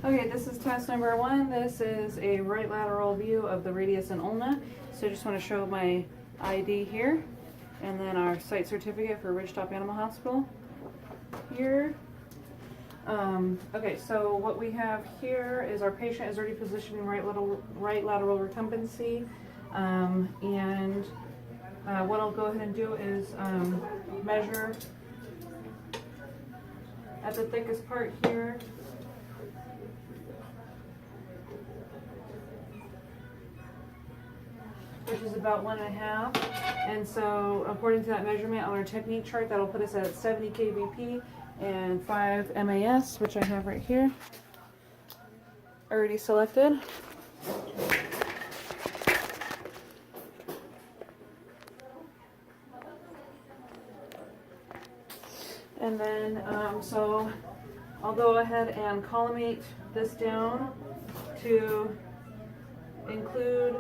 Okay, this is test number 1. This is a right lateral view of the radius and ulna. So I just want to show my ID here, and then our site certificate for Ridgetop Animal Hospital here. Okay, so what we have here is our patient is already positioned in right lateral recumbency, and what I'll go ahead and do is measure at the thickest part here. Which is about 1.5, and so according to that measurement on our technique chart, that'll put us at 70 kVp and 5 MAS, which I have right here already selected. And then so I'll go ahead and collimate this down to include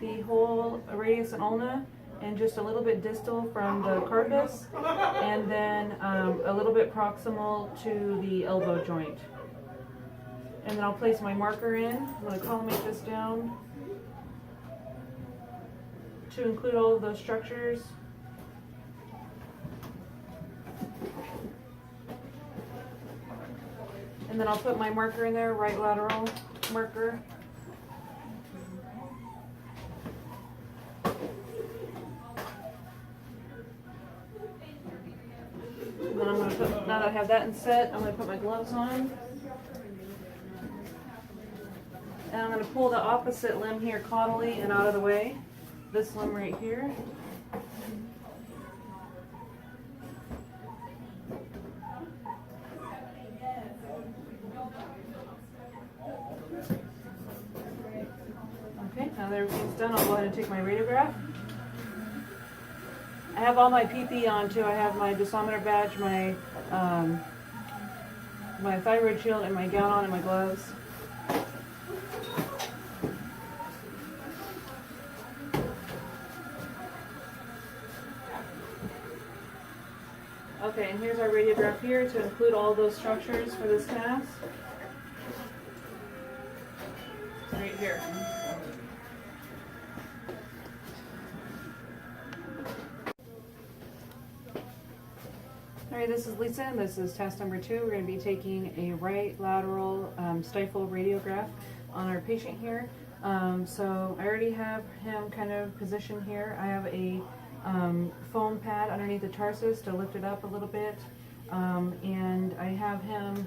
the whole radius and ulna and just a little bit distal from the carpus, and then a little bit proximal to the elbow joint. And then I'll place my marker in. I'm going to collimate this down to include all of those structures. And then I'll put my marker in there, right lateral marker. And then I'm going to put, now that I have that in set, I'm going to put my gloves on. And I'm going to pull the opposite limb here caudally and out of the way. This limb right here. Okay, now that everything's done, I'll go ahead and take my radiograph. I have all my PPE on too. I have my dosimeter badge, my thyroid shield, and my gown on, and my gloves. Okay, and here's our radiograph here to include all those structures for this task. Right here. Alright, this is Lisa, and this is test number 2. We're going to be taking a right lateral stifle radiograph on our patient here. So I already have him kind of positioned here. I have a foam pad underneath the tarsus to lift it up a little bit, and I have him,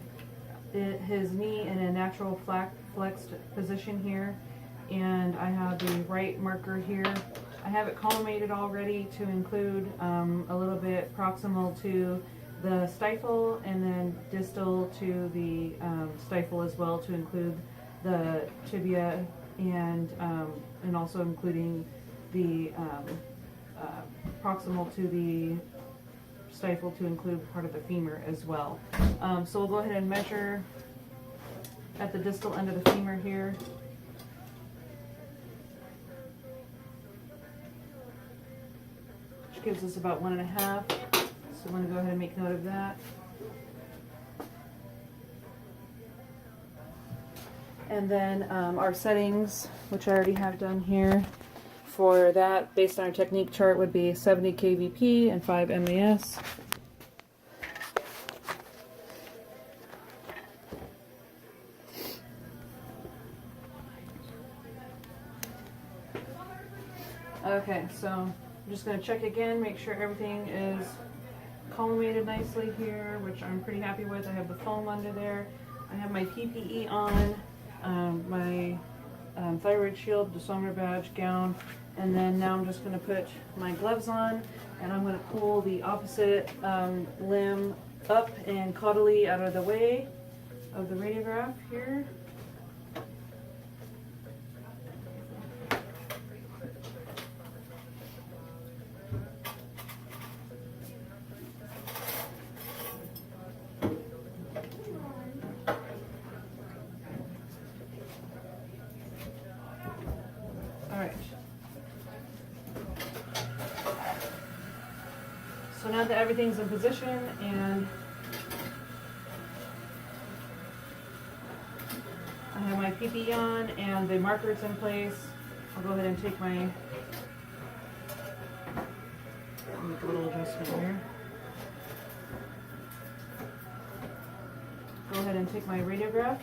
his knee in a natural flexed position here, and I have the right marker here. I have it collimated already to include a little bit proximal to the stifle, and then distal to the stifle as well, to include the tibia, and also including the proximal to the stifle to include part of the femur as well. So we'll go ahead and measure at the distal end of the femur here. Which gives us about 1.5. So I'm going to go ahead and make note of that. And then our settings, which I already have done here, for that, based on our technique chart, would be 70 kVp and 5 MAS. Okay, so I'm just going to check again, make sure everything is collimated nicely here, which I'm pretty happy with. I have the foam under there. I have my PPE on, my thyroid shield, dosimeter badge, gown, and then now I'm just going to put my gloves on, and I'm going to pull the opposite limb up and caudally out of the way of the radiograph here. So now that everything's in position and have my PPE on and the markers in place. I'll go ahead and take my, make a little adjustment here. Go ahead and take my radiograph.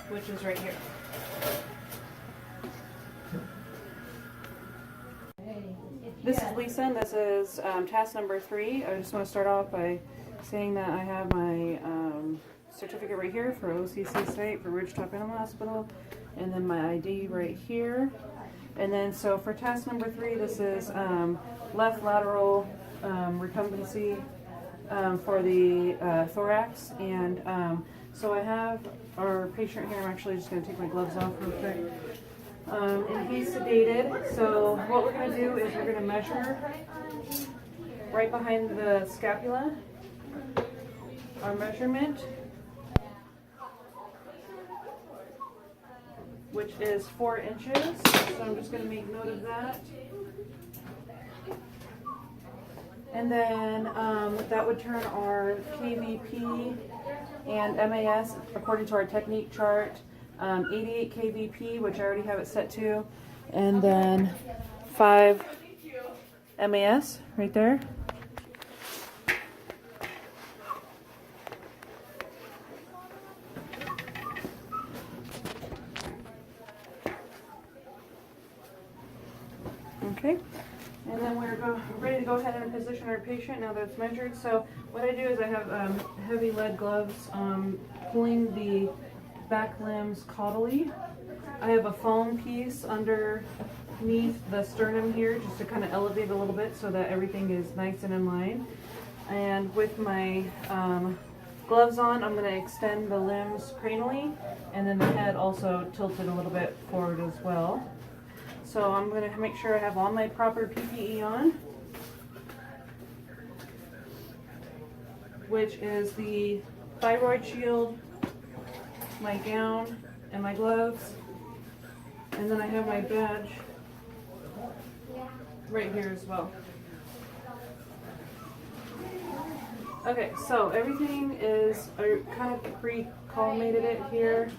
Which is right here. This is Lisa, and this is task number 3. I just want to start off by saying that I have my certificate right here for OCC site for Ridgetop Animal Hospital, and then my ID right here. And then so for task number 3, this is left lateral recumbency for the thorax. And so I have our patient here. I'm actually just going to take my gloves off real quick. And he's sedated. So what we're going to do is we're going to measure right behind the scapula, our measurement, which is 4 inches. So I'm just going to make note of that. And then that would turn our KVP and MAS according to our technique chart. 88 KVP, which I already have it set to, and then 5 MAS right there. Okay, and then we're ready to go ahead and position our patient now that it's measured. So what I do is I have heavy lead gloves pulling the back limbs caudally. I have a foam piece underneath the sternum here just to kind of elevate a little bit so that everything is nice and in line. And with my gloves on, I'm going to extend the limbs cranially, and then the head also tilted a little bit forward as well. So I'm going to make sure I have all my proper PPE on, which is the thyroid shield, my gown, and my gloves, and then I have my badge right here as well. Okay, so everything is, I kind of pre-collimated it here,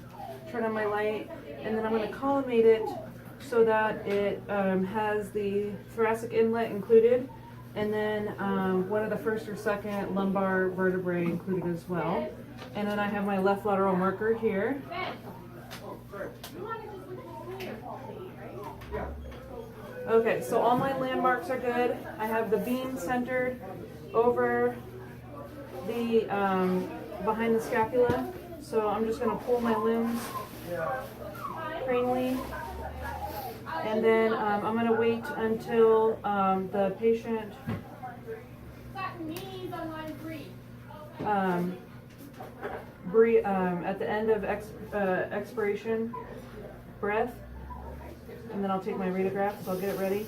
turn on my light, and then I'm going to collimate it so that it has the thoracic inlet included, and then one of the first or second lumbar vertebrae included as well. And then I have my left lateral marker here. Okay, so all my landmarks are good. I have the beam centered over the behind the scapula. So I'm just going to pull my limbs cranially. And then I'm going to wait until the patient at the end of expiration breath, and then I'll take my radiograph, so I'll get it ready.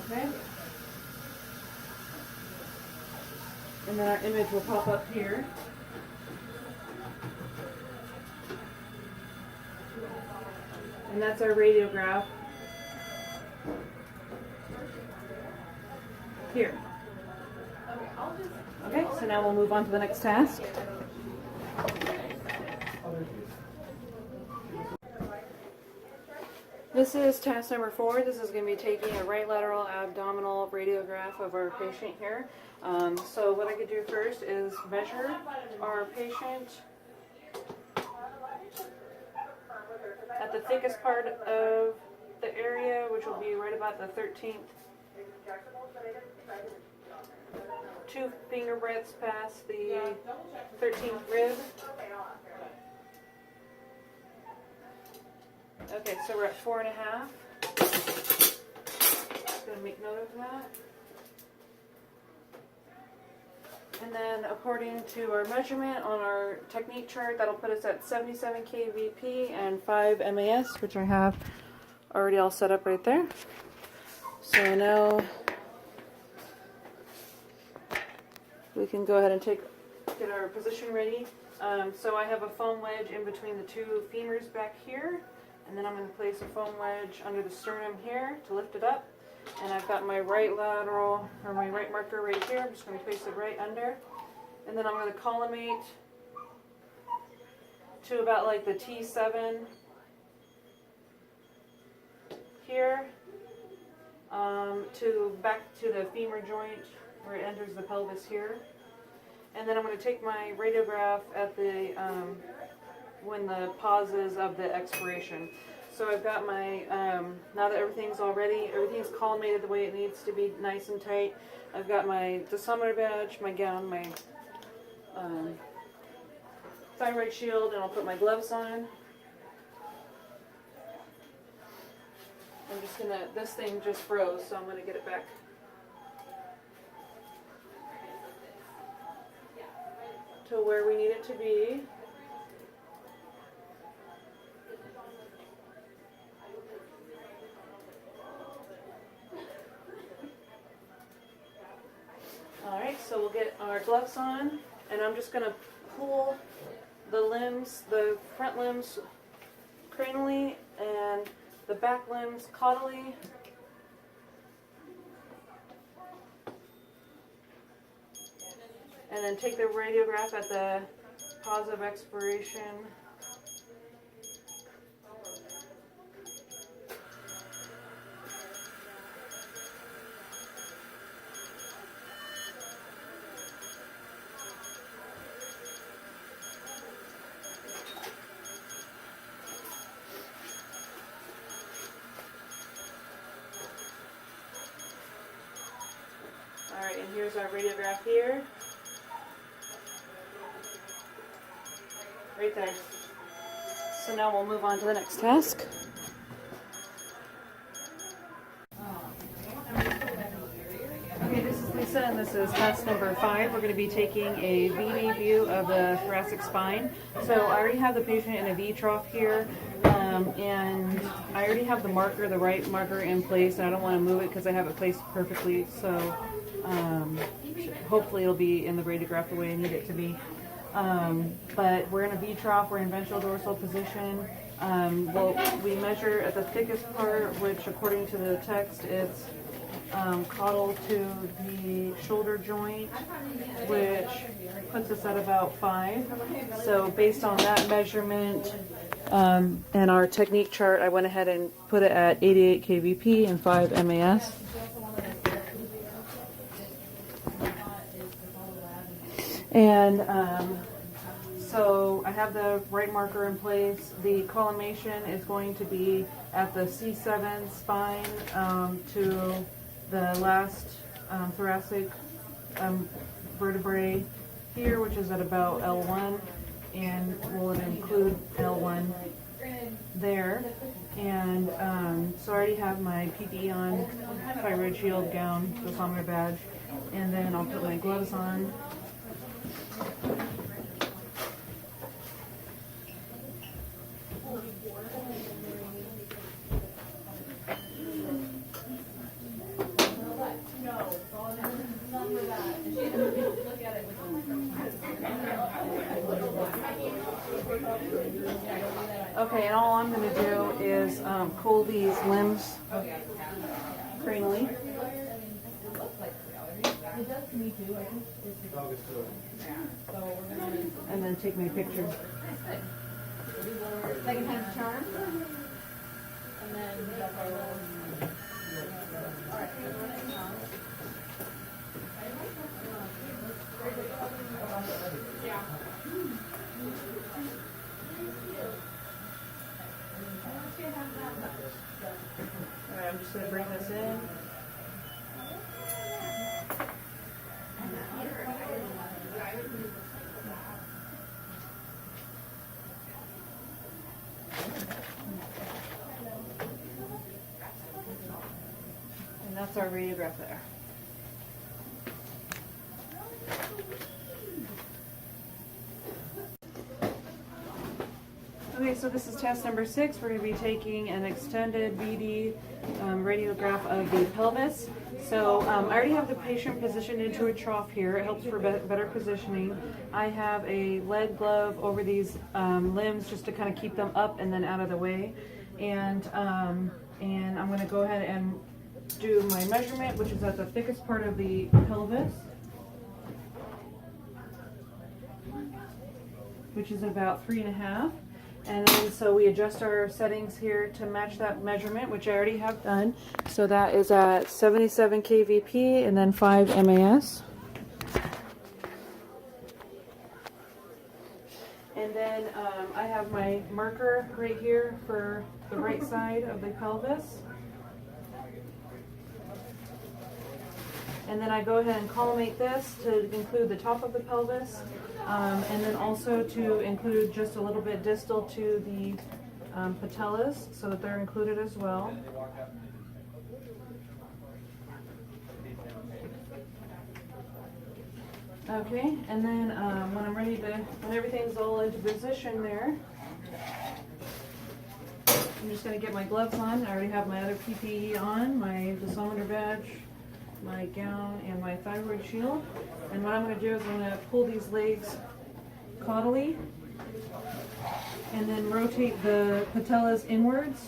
Okay. And then our image will pop up here. And that's our radiograph here. Okay, so now we'll move on to the next task. This is task number 4. This is going to be taking a right lateral abdominal radiograph of our patient here. So what I could do first is measure our patient at the thickest part of the area, which will be right about the 13th, 2 finger breadths past the 13th rib. Okay, so we're at 4.5. Just gonna make note of that. And then according to our measurement on our technique chart, that'll put us at 77 kVp and 5 MAS, which I have already all set up right there. So now we can go ahead and get our position ready. So I have a foam wedge in between the two femurs back here, and then I'm going to place a foam wedge under the sternum here to lift it up. And I've got my right lateral, or my right marker right here. I'm just going to place it right under. And then I'm going to collimate to about like the T7 here, back to the femur joint where it enters the pelvis here. And then I'm going to take my radiograph at the when the pauses of the expiration. So I've got my, now that everything's all ready, everything's collimated the way it needs to be, nice and tight. I've got my decimeter badge, my gown, my thyroid shield, and I'll put my gloves on. I'm just gonna, this thing just froze, so I'm gonna get it back. To where we need it to be. Alright, so we'll get our gloves on, and I'm just going to pull the limbs, the front limbs cranially and the back limbs caudally. And then take the radiograph at the pause of expiration. Alright, and here's our radiograph here. Right there. So now we'll move on to the next task. Okay, this is Lisa, and this is task number 5. We're going to be taking a VD view of the thoracic spine. So I already have the patient in a V trough here, and I already have the marker, the right marker in place, and I don't want to move it because I have it placed perfectly. So hopefully it'll be in the radiograph the way I need it to be. But we're in a V trough, we're in ventral dorsal position. We measure at the thickest part, which according to the text, it's caudal to the shoulder joint, which puts us at about 5. So based on that measurement and our technique chart, I went ahead and put it at 88 kVp and 5 MAS. And so I have the right marker in place. The collimation is going to be at the C7 spine to the last thoracic vertebrae here, which is at about L1, and will include L1 there. And so I already have my PPE on, thyroid shield, gown, decimeter badge, and then I'll put my gloves on. Okay, and all I'm going to do is pull these limbs cranially. And then take my picture. Second time's charm. And then Alright, I'm just going to bring this in. And that's our radiograph there. Okay, so this is test number 6. We're going to be taking an extended VD radiograph of the pelvis. So I already have the patient positioned into a trough here. It helps for better positioning. I have a lead glove over these limbs just to kind of keep them up and then out of the way. And I'm going to go ahead and do my measurement, which is at the thickest part of the pelvis, which is about 3.5. And then so we adjust our settings here to match that measurement, which I already have done. So that is at 77 kVp and then 5 MAS. And then I have my marker right here for the right side of the pelvis. And then I go ahead and collimate this to include the top of the pelvis, and then also to include just a little bit distal to the patellas so that they're included as well. Okay, and then when everything's all into position there, I'm just going to get my gloves on. I already have my other PPE on, my dosimeter badge, my gown, and my thyroid shield. And what I'm going to do is I'm going to pull these legs caudally and then rotate the patellas inwards.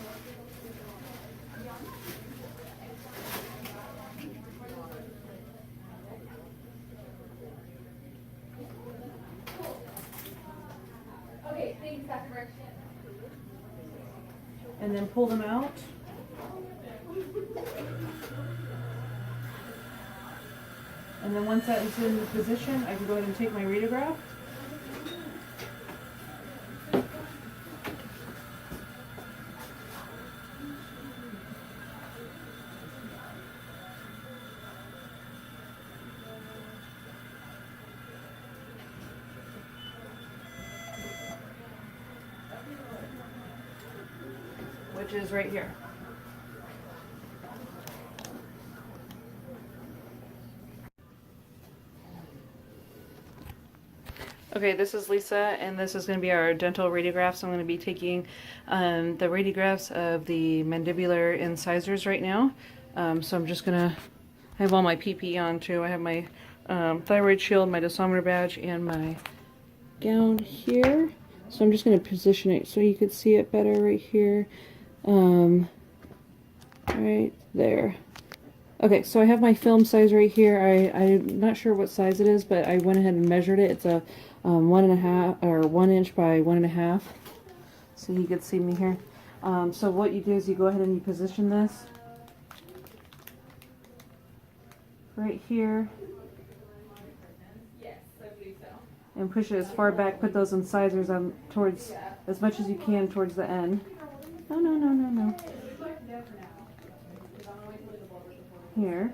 Okay, thanks, Dr. And then pull them out. And then once that is in the position, I can go ahead and take my radiograph. Which is right here. Okay, this is Lisa, and this is going to be our dental radiographs. I'm going to be taking the radiographs of the mandibular incisors right now. So I'm just going to have all my PPE on too. I have my thyroid shield, my dosimeter badge, and my gown here. So I'm just going to position it so you could see it better right here. Right there. Okay, so I have my film size right here. I'm not sure what size it is, but I went ahead and measured it. It's a 1.5 or 1 inch by 1.5. So you could see me here. So what you do is you go ahead and you position this right here. Yes, I believe so. And push it as far back. Put those incisors on towards as much as you can towards the end. No. Here.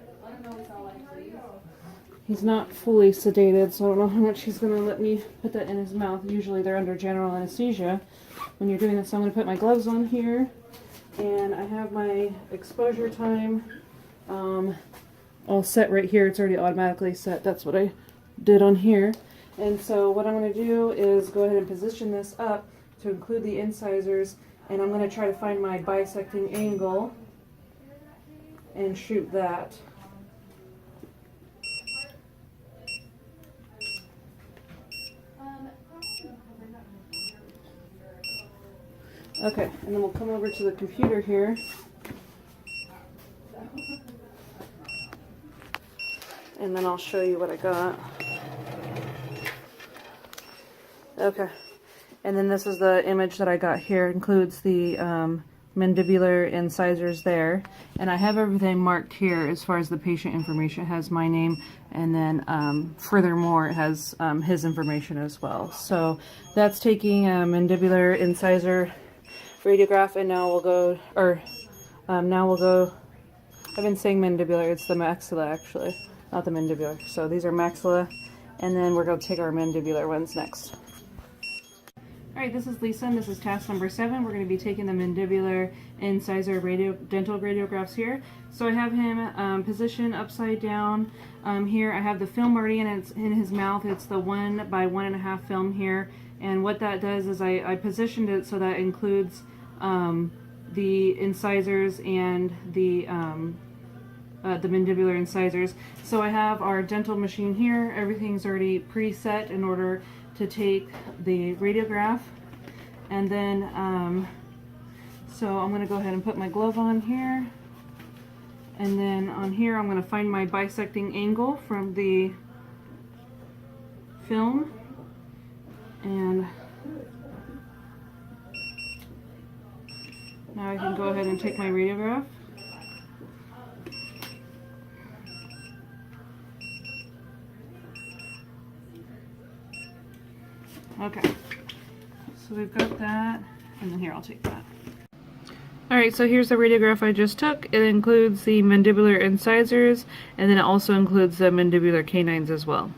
He's not fully sedated, so I don't know how much he's going to let me put that in his mouth. Usually they're under general anesthesia when you're doing this. So I'm going to put my gloves on here, and I have my exposure time all set right here. It's already automatically set. That's what I did on here. And so what I'm going to do is go ahead and position this up to include the incisors, and I'm going to try to find my bisecting angle and shoot that. Okay, and then we'll come over to the computer here. And then I'll show you what I got. Okay, and then this is the image that I got here. It includes the mandibular incisors there, and I have everything marked here as far as the patient information. It has my name, and then furthermore it has his information as well. So that's taking a mandibular incisor radiograph, and now we'll go, I've been saying mandibular, it's the maxilla actually, not the mandibular. So these are maxilla, and then we're going to take our mandibular ones next. Alright, this is Lisa, and this is task number 7. We're going to be taking the mandibular incisor dental radiographs here. So I have him positioned upside down. Here I have the film already in his mouth. It's the 1 by 1.5 film here. And what that does is I positioned it so that includes the incisors and the mandibular incisors. So I have our dental machine here. Everything's already preset in order to take the radiograph. And then, so I'm going to go ahead and put my glove on here. And then on here I'm going to find my bisecting angle from the film. And now I can go ahead and take my radiograph. Okay, so we've got that, and then here, I'll take that. Alright, so here's the radiograph I just took. It includes the mandibular incisors, and then it also includes the mandibular canines as well.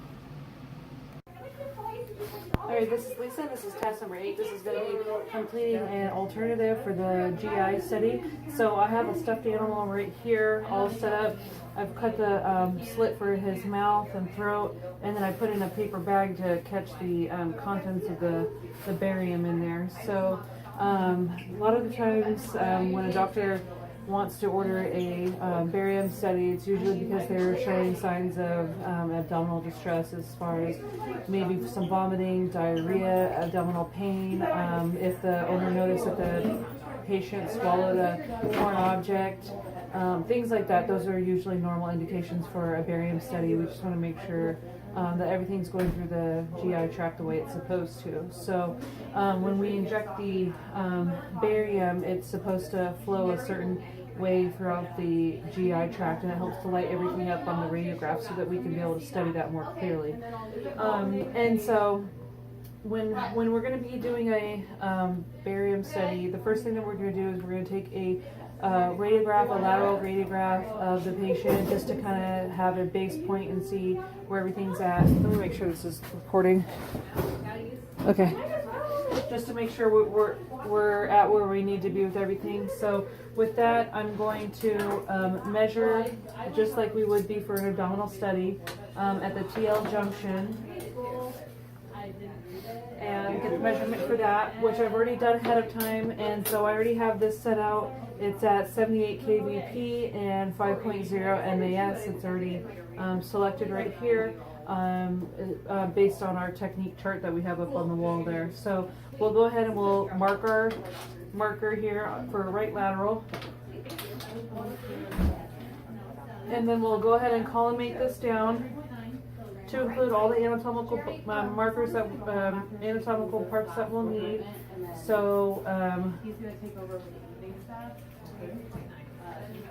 Alright, this is Lisa, this is test number 8. This is going to be completing an alternative for the GI study. So I have a stuffed animal right here all set up. I've cut the slit for his mouth and throat, and then I put in a paper bag to catch the contents of the barium in there. So a lot of the times when a doctor wants to order a barium study, it's usually because they're showing signs of abdominal distress, as far as maybe some vomiting, diarrhea, abdominal pain. If the owner noticed that the patient swallowed a foreign object, things like that, those are usually normal indications for a barium study. We just want to make sure that everything's going through the GI tract the way it's supposed to. So when we inject the barium, it's supposed to flow a certain way throughout the GI tract, and it helps to light everything up on the radiograph so that we can be able to study that more clearly. And so when we're going to be doing a barium study, the first thing that we're going to do is we're going to take a radiograph, a lateral radiograph of the patient, just to kind of have a base point and see where everything's at. Let me make sure this is recording. Okay. Just to make sure we're at where we need to be with everything. So with that, I'm going to measure just like we would be for an abdominal study at the TL junction, and get the measurement for that, which I've already done ahead of time. And so I already have this set out. It's at 78 kVp and 5.0 MAS. It's already selected right here based on our technique chart that we have up on the wall there. So we'll go ahead and we'll mark our marker here for right lateral. And then we'll go ahead and collimate this down to include all the anatomical markers that anatomical parts that we'll need. So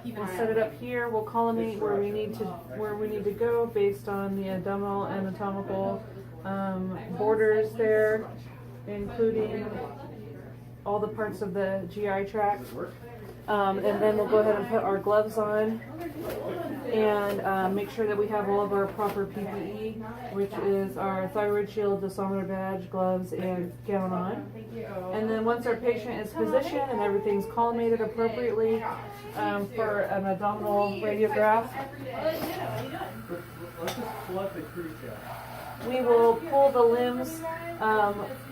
we'll set it up here. We'll collimate where we need to go based on the abdominal anatomical borders there, including all the parts of the GI tract. And then we'll go ahead and put our gloves on and make sure that we have all of our proper PPE, which is our thyroid shield, dosimeter badge, gloves, and gown on. And then once our patient is positioned and everything's collimated appropriately for an abdominal radiograph, we will pull the limbs,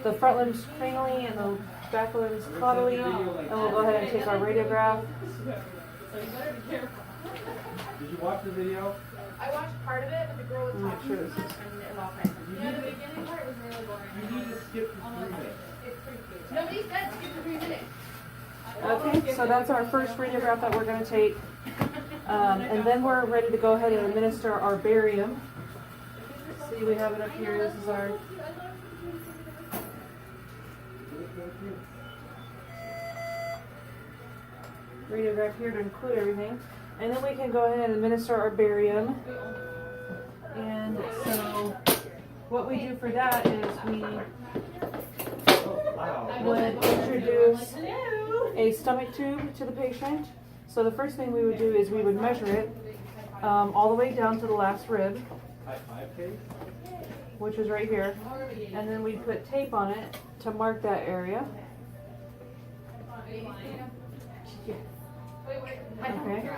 the front limbs cranially and the back limbs caudally, and we'll go ahead and take our radiograph. Did you watch the video? I watched part of it, but the girl was talking Sure this is. Yeah, the beginning part was really boring. You need to skip the 3 minutes. It's pretty cute. Nobody said skip the 3 minutes. Okay, so that's our first radiograph that we're going to take. And then we're ready to go ahead and administer our barium. See, we have it up here. This is our radiograph here to include everything. And then we can go ahead and administer our barium. And so what we do for that is we would introduce a stomach tube to the patient. So the first thing we would do is we would measure it all the way down to the last rib, which is right here. And then we put tape on it to mark that area. Okay,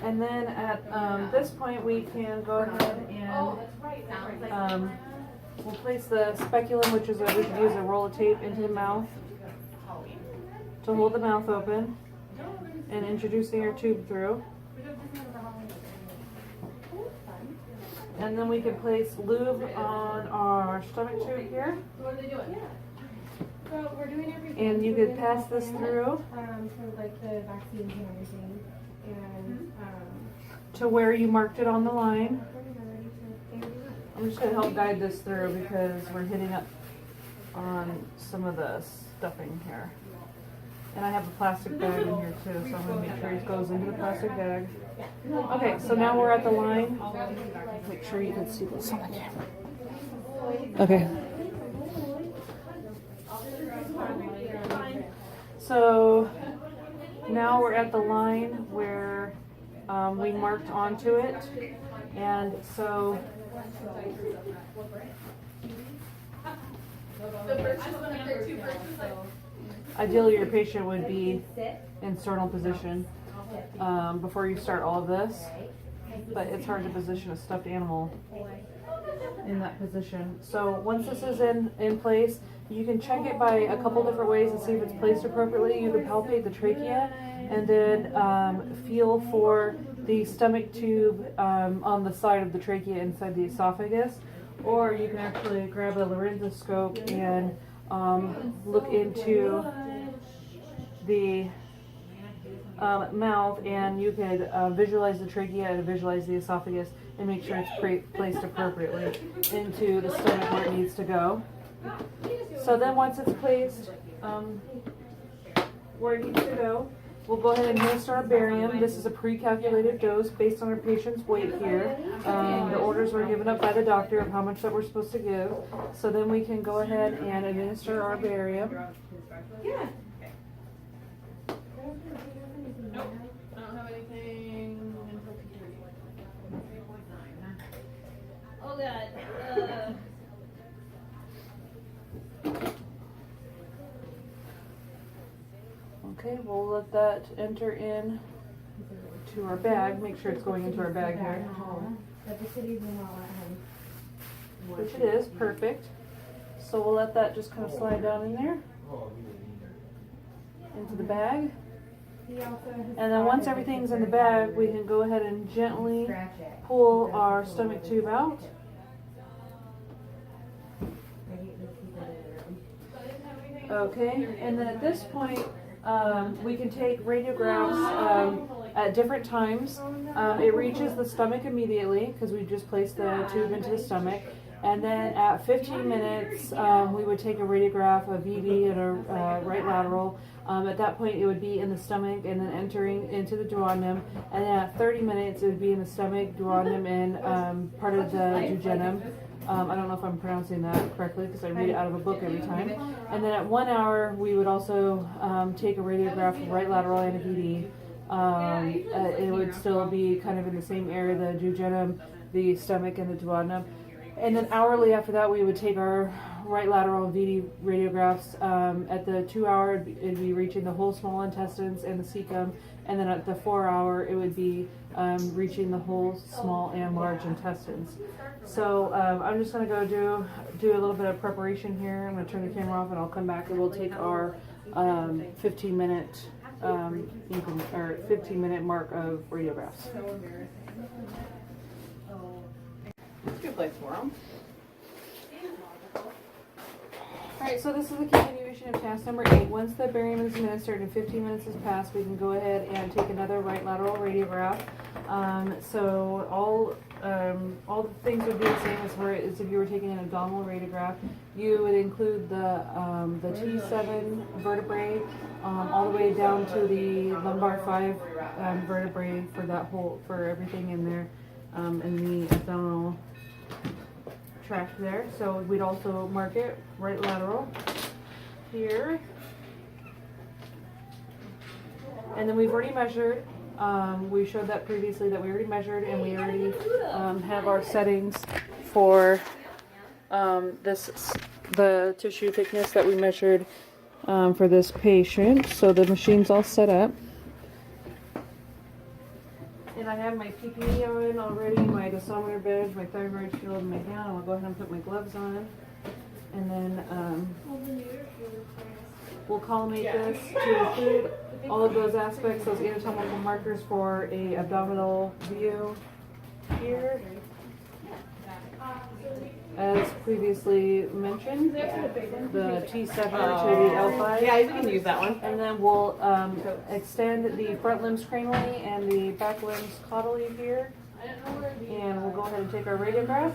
and then at this point we can go ahead and we'll place the speculum, which is we can use a roll of tape into the mouth to hold the mouth open and introducing our tube through. And then we can place lube on our stomach tube here. What are they doing? So we're doing everything. And you could pass this through for like the vaccines and everything. And to where you marked it on the line. we're ready to I'm just going to help guide this through because we're hitting up on some of the stuffing here. And I have a plastic bag in here too, so I'm going to make sure it goes into the plastic bag. Okay, so now we're at the line. Make sure you can see this on the camera. Okay. So now we're at the line where we marked onto it. And so ideally your patient would be in sternal position before you start all of this, but it's hard to position a stuffed animal in that position. So once this is in place, you can check it by a couple different ways and see if it's placed appropriately. You can palpate the trachea and then feel for the stomach tube on the side of the trachea inside the esophagus, or you can actually grab a laryngoscope and look into the mouth, and you could visualize the trachea and visualize the esophagus and make sure it's placed appropriately into the stomach where it needs to go. So then once it's placed where it needs to go, we'll go ahead and administer our barium. This is a pre-calculated dose based on our patient's weight here. The orders were given up by the doctor of how much that we're supposed to give. So then we can go ahead and administer our barium. Yeah. Nope. I don't have anything until 3:30. Oh God. Okay, we'll let that enter in to our bag. Make sure it's going into our bag here. But the cities will not let him. Which it is, perfect. So we'll let that just kind of slide down in there into the bag. And then once everything's in the bag, we can go ahead and gently pull our stomach tube out. Okay, and then at this point, we can take radiographs at different times. It reaches the stomach immediately because we just placed the tube into the stomach. And then at 15 minutes, we would take a radiograph, a VD, and a right lateral. At that point, it would be in the stomach and then entering into the duodenum. And then at 30 minutes, it would be in the stomach, duodenum, and part of the duodenum. I don't know if I'm pronouncing that correctly because I read it out of a book every time. And then at 1 hour, we would also take a radiograph of right lateral and a VD. It would still be kind of in the same area, the duodenum, the stomach, and the duodenum. And then hourly after that, we would take our right lateral and VD radiographs. At the 2 hour, it'd be reaching the whole small intestines and the cecum. And then at the 4 hour, it would be reaching the whole small and large intestines. So I'm just going to go do a little bit of preparation here. I'm going to turn the camera off and I'll come back and we'll take our 15-minute 15-minute mark of radiographs. It's a good place for them. Alright, so this is the continuation of task number 8. Once the barium is administered and 15 minutes has passed, we can go ahead and take another right lateral radiograph. So all the things would be the same as if you were taking an abdominal radiograph. You would include the T7 vertebrae all the way down to the lumbar 5 vertebrae for everything in there in the abdominal tract there. So we'd also mark it right lateral here. And then we've already measured. We showed that previously that we already measured, and we already have our settings for the tissue thickness that we measured for this patient. So the machine's all set up. And I have my PPE on already, my dosimeter badge, my thyroid shield, and my gown. I'll go ahead and put my gloves on. And then we'll collimate this to include all of those aspects, those anatomical markers for a abdominal view here. As previously mentioned, the T7 to the L5. Yeah, you can use that one. And then we'll extend the front limbs cranially and the back limbs caudally here. And we'll go ahead and take our radiograph.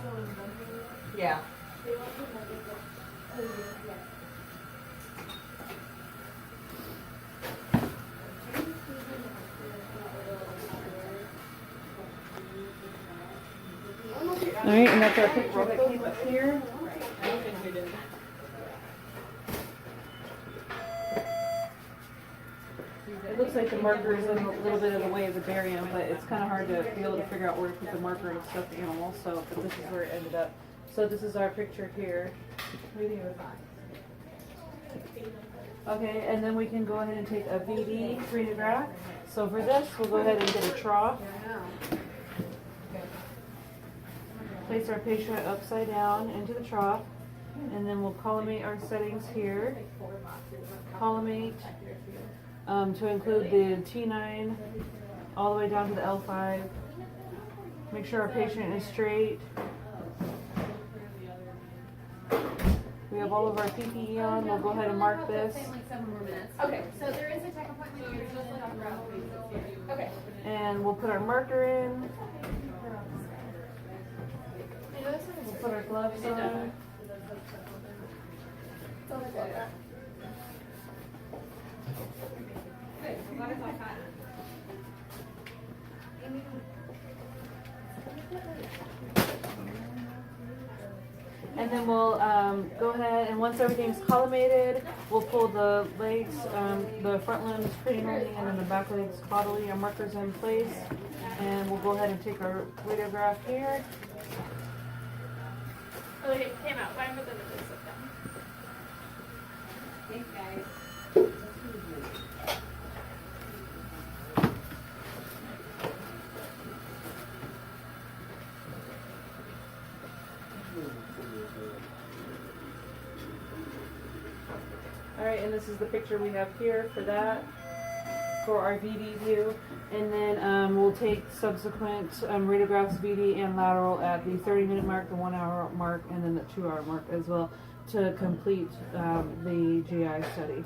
Yeah. Alright, and that's our picture that came up here. I don't think we did. It looks like the marker is in a little bit of the way of the barium, but it's kind of hard to be able to figure out where to put the marker in a stuffed animal, so but this is where it ended up. So this is our picture here. Okay, and then we can go ahead and take a VD radiograph. So for this, we'll go ahead and get a trough. Place our patient upside down into the trough, and then we'll collimate our settings here. Collimate to include the T9 all the way down to the L5. Make sure our patient is straight. We have all of our PPE on. We'll go ahead and mark this. Okay, so there is a tech appointment here. Just like on the route. Okay. And we'll put our marker in. We'll put our gloves on. And then we'll go ahead and once everything's collimated, we'll pull the legs, the front limbs cranially and then the back legs caudally. Our markers in place, and we'll go ahead and take our radiograph here. Oh, it came out. Fine with the sit down. Thanks, guys. Alright, and this is the picture we have here for that, for our VD view. And then we'll take subsequent radiographs, VD and lateral at the 30-minute mark, the 1 hour mark, and then the 2 hour mark as well to complete the GI study.